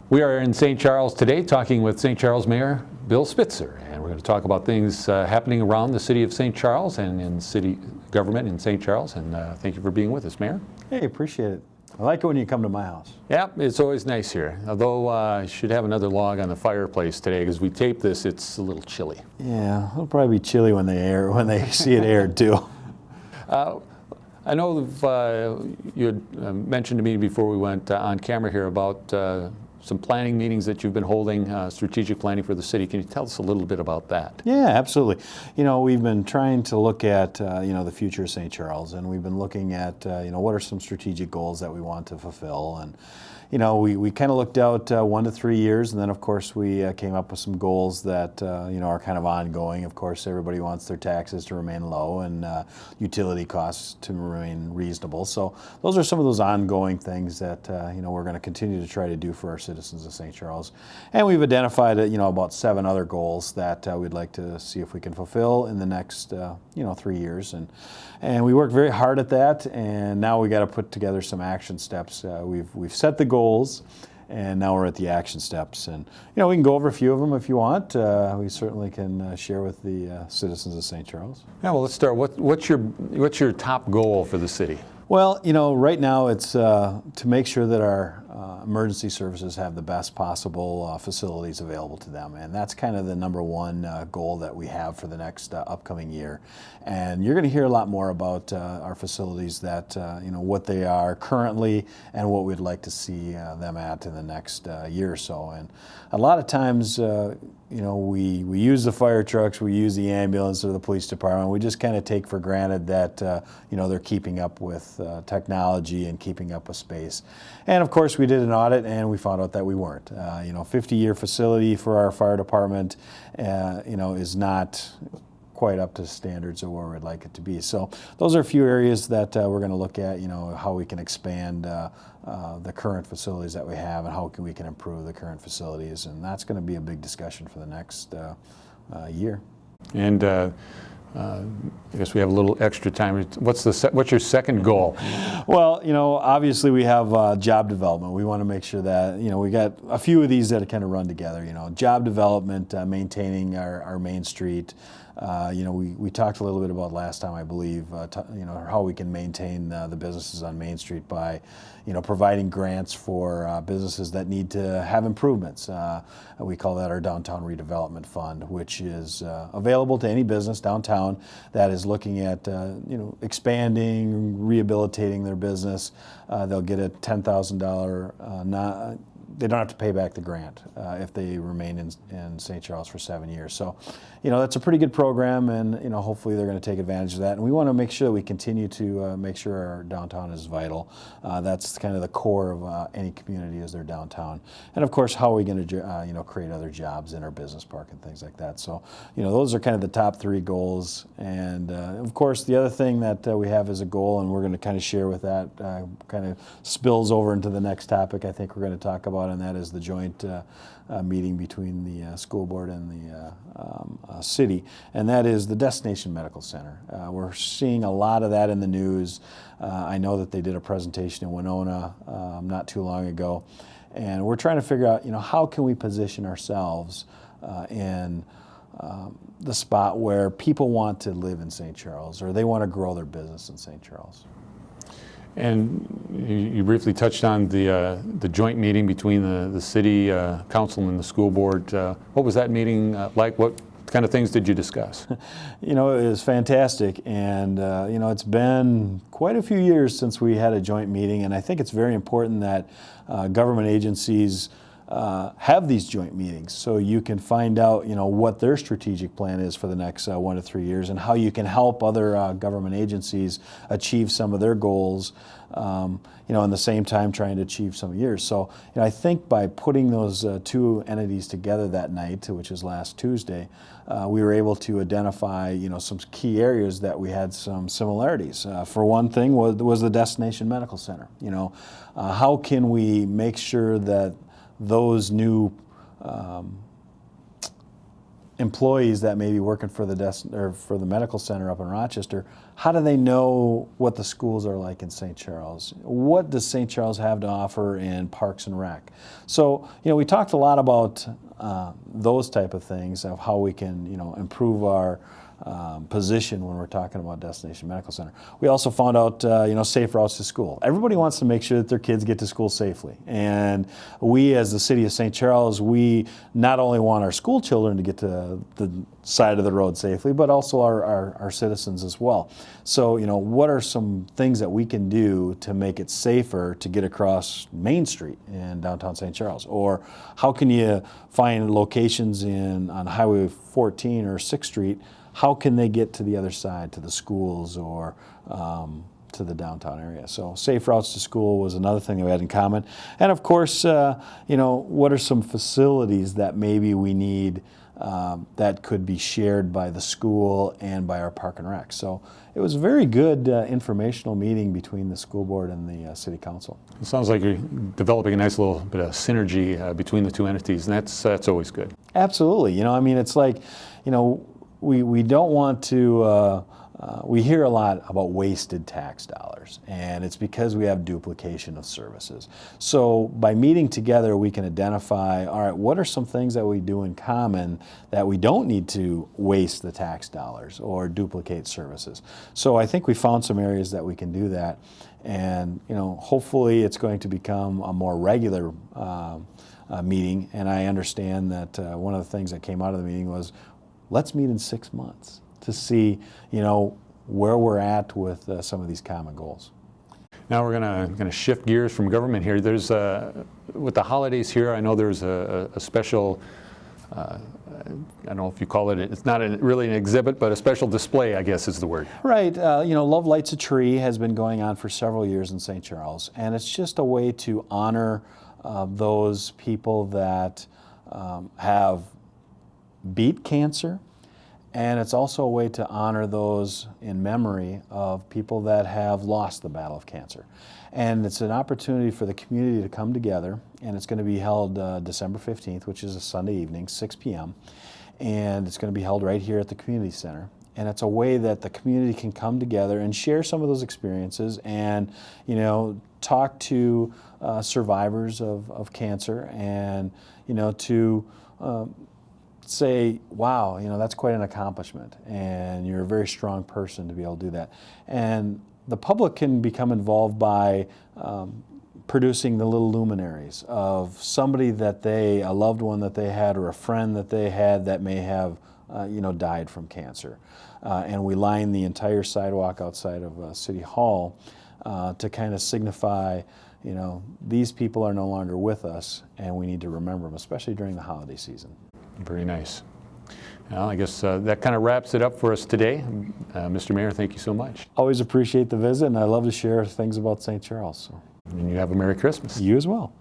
We are in St. Charles today talking with St. Charles Mayor Bill Spitzer, and we're going to talk about things happening around the city of St. Charles and in city government in St. Charles. And thank you for being with us, Mayor. Hey, appreciate it. I like it when you come to my house. Yeah, it's always nice here. Although I should have another log on the fireplace today because we tape this. It's a little chilly. Yeah, it'll probably be chilly when they see it aired too. I know you had mentioned to me before we went on camera here about some planning meetings that you've been holding, strategic planning for the city. Can you tell us a little bit about that? Yeah, absolutely. You know, we've been trying to look at, the future of St. Charles, and we've been looking at, what are some strategic goals that we want to fulfill. And, we kind of looked out 1 to 3 years, and then, of course, we came up with some goals that, are kind of ongoing. Of course, everybody wants their taxes to remain low and utility costs to remain reasonable. So those are some of those ongoing things that, we're going to continue to try to do for our citizens of St. Charles. And we've identified, about 7 other goals that we'd like to see if we can fulfill in the next, 3 years. And we worked very hard at that, and now we got to put together some action steps. We've set the goals, and now we're at the action steps. And we can go over a few of them if you want. We certainly can share with the citizens of St. Charles. Yeah, well, let's start. What's your top goal for the city? Well, right now it's to make sure that our emergency services have the best possible facilities available to them. And that's kind of the number one goal that we have for the next upcoming year. And you're going to hear a lot more about our facilities, that, what they are currently and what we'd like to see them at in the next year or so. And a lot of times, we use the fire trucks, we use the ambulance or the police department. We just kind of take for granted that, they're keeping up with technology and keeping up with space. And of course, we did an audit and we found out that we weren't. 50-year facility for our fire department, is not quite up to standards of where we'd like it to be. So those are a few areas that we're going to look at, how we can expand the current facilities that we have and how we can improve the current facilities. And that's going to be a big discussion for the next year. And I guess we have a little extra time. What's your second goal? Well, obviously we have job development. We want to make sure that, we got a few of these that kind of run together. Job development, maintaining our Main Street. We talked a little bit about last time, I believe, how we can maintain the businesses on Main Street by, providing grants for businesses that need to have improvements. We call that our Downtown Redevelopment Fund, which is available to any business downtown that is looking at, expanding, rehabilitating their business. They'll get a $10,000 they don't have to pay back the grant if they remain in St. Charles for 7 years. So, that's a pretty good program, and, hopefully they're going to take advantage of that. And we want to make sure that we continue to make sure our downtown is vital. That's kind of the core of any community, is their downtown. And of course, how are we going to, create other jobs in our business park and things like that. So, those are kind of the top 3 goals. And of course, the other thing that we have as a goal, and we're going to kind of share with that, kind of spills over into the next topic I think we're going to talk about, and that is the joint meeting between the school board and the city, and that is the Destination Medical Center. We're seeing a lot of that in the news. I know that they did a presentation in Winona not too long ago, and we're trying to figure out, how can we position ourselves in the spot where people want to live in St. Charles, or they want to grow their business in St. Charles. And you briefly touched on the joint meeting between the city council and the school board. What was that meeting like? What kind of things did you discuss? It was fantastic, and it's been quite a few years since we had a joint meeting, and I think it's very important that government agencies have these joint meetings so you can find out, what their strategic plan is for the next 1 to 3 years, and how you can help other government agencies achieve some of their goals, in the same time trying to achieve some of yours. So, I think by putting those 2 entities together that night, which is last Tuesday, we were able to identify, some key areas that we had some similarities. For one thing was the Destination Medical Center. How can we make sure that those new employees that may be working for the medical center up in Rochester, how do they know what the schools are like in St. Charles? What does St. Charles have to offer in Parks and Rec? So, we talked a lot about those type of things, of how we can, improve our position when we're talking about Destination Medical Center. We also found out, safe routes to school. Everybody wants to make sure that their kids get to school safely. And we, as the city of St. Charles, we not only want our school children to get to the side of the road safely, but also our citizens as well. So, what are some things that we can do to make it safer to get across Main Street in downtown St. Charles? Or how can you find locations on Highway 14 or 6th Street? How can they get to the other side, to the schools or to the downtown area? So safe routes to school was another thing that we had in common. And of course, what are some facilities that maybe we need that could be shared by the school and by our Park and Rec? So it was a very good informational meeting between the school board and the city council. It sounds like you're developing a nice little bit of synergy between the two entities, and that's always good. Absolutely. It's like, we don't want to, we hear a lot about wasted tax dollars, and it's because we have duplication of services. So by meeting together, we can identify, all right, what are some things that we do in common that we don't need to waste the tax dollars or duplicate services. So I think we found some areas that we can do that, and hopefully it's going to become a more regular meeting. And I understand that one of the things that came out of the meeting was, let's meet in 6 months to see, where we're at with some of these common goals. Now we're going to shift gears from government here. There's with the holidays here, I know there's a special, I don't know if you call it, it's not really an exhibit, but a special display, I guess is the word. Right. Love Lights a Tree has been going on for several years in St. Charles, and it's just a way to honor those people that have beat cancer. And it's also a way to honor those in memory of people that have lost the battle of cancer. And it's an opportunity for the community to come together, and it's going to be held December 15th, which is a Sunday evening, 6 p.m. And it's going to be held right here at the community center. And it's a way that the community can come together and share some of those experiences and, talk to survivors of cancer and, to say, wow, that's quite an accomplishment, and you're a very strong person to be able to do that. And the public can become involved by producing the little luminaries of somebody that a loved one that they had, or a friend that they had that may have, died from cancer. And we line the entire sidewalk outside of City Hall to kind of signify, these people are no longer with us, and we need to remember them, especially during the holiday season. Very nice. Well, I guess that kind of wraps it up for us today. Mr. Mayor, thank you so much. Always appreciate the visit, and I love to share things about St. Charles. So. And you have a Merry Christmas. You as well.